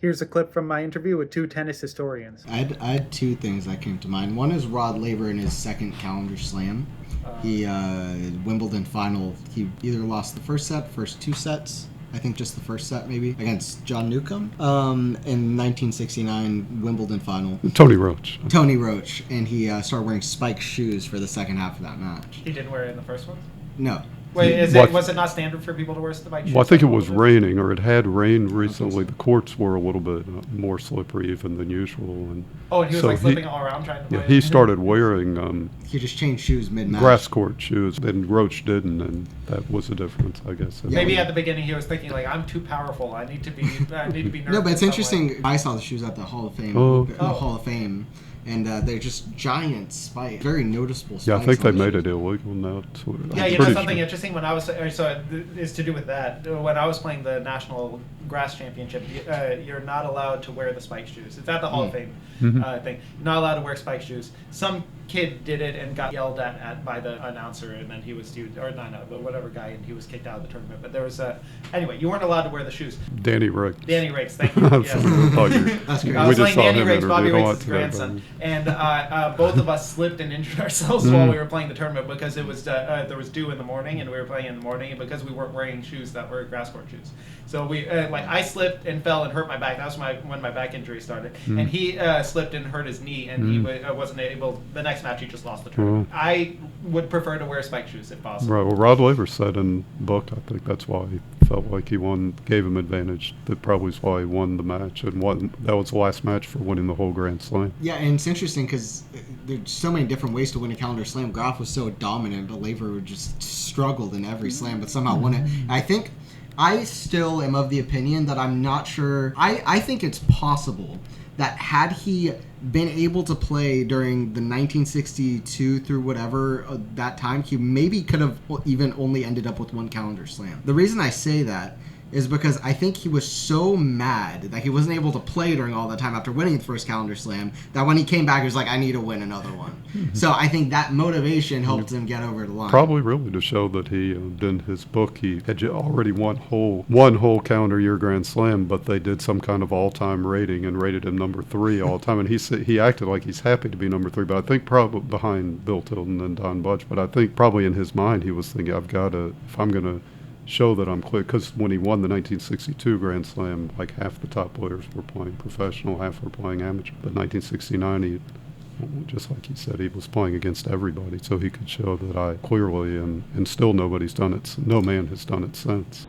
Here's a clip from my interview with two tennis historians. I had two things that came to mind. One is Rod Laver in his second calendar slam. He Wimbledon final. He either lost the first two sets. I think just the first set maybe against John Newcomb. In 1969 Wimbledon final. Tony Roach. And he started wearing spiked shoes for the second half of that match. He didn't wear it in the first one? No. Wait, was it not standard for people to wear spiked shoes? Well, I think it was raining, or it had rained recently. The courts were a little bit more slippery even than usual. And he was so slipping all around trying to play. Yeah, he started wearing he just changed shoes mid-match. grass court shoes, and Roach didn't, and that was the difference, I guess. Maybe at the beginning he was thinking like, I'm too powerful. I need to be nervous. No, but it's interesting. I saw the shoes at the Hall of Fame. Hall of Fame. And they're just giant spikes, very noticeable spikes. Yeah, I think they made it illegal now. Something interesting when I was is to do with that. When I was playing the national grass championship, you're not allowed to wear the spike shoes. It's at the Hall of Fame thing. You're not allowed to wear spike shoes. Some kid did it and got yelled at by the announcer, and then he was but whatever guy, and he was kicked out of the tournament. But there was anyway, you weren't allowed to wear the shoes. Danny Riggs, thank you. That's great. I was playing Danny Riggs, Bobby Riggs' grandson, and both of us slipped and injured ourselves while we were playing the tournament because it was there was dew in the morning, and we were playing in the morning, and because we weren't wearing shoes that were grass court shoes. So we I slipped and fell and hurt my back. That was when my back injury started, and he slipped and hurt his knee, and he wasn't able. The next match, he just lost the tournament. I would prefer to wear spike shoes if possible. Right. Well, Rod Laver said in the book, I think that's why he felt like he gave him advantage. That probably is why he won the match, and that was the last match for winning the whole Grand Slam. Yeah, and it's interesting because there's so many different ways to win a calendar slam. Graf was so dominant, but Laver just struggled in every slam, but somehow won it. I think I still am of the opinion that I'm not sure. I think it's possible that had he been able to play during the 1962 through whatever that time, he maybe could have even only ended up with one calendar slam. The reason I say that is because I think he was so mad that he wasn't able to play during all that time after winning the first calendar slam that when he came back, he was like, I need to win another one. So I think that motivation helped him get over the line. Probably really to show that he, in his book, he had already won whole calendar year Grand Slam, but they did some kind of all-time rating and rated him number 3 all time. And he acted like he's happy to be number 3, but I think probably behind Bill Tilden and Don Budge. But I think probably in his mind he was thinking, if I'm going to show that I'm clear, because when he won the 1962 Grand Slam, like half the top players were playing professional, half were playing amateur. But 1969, he, just like he said, he was playing against everybody, so he could show that I clearly, and still no man has done it since.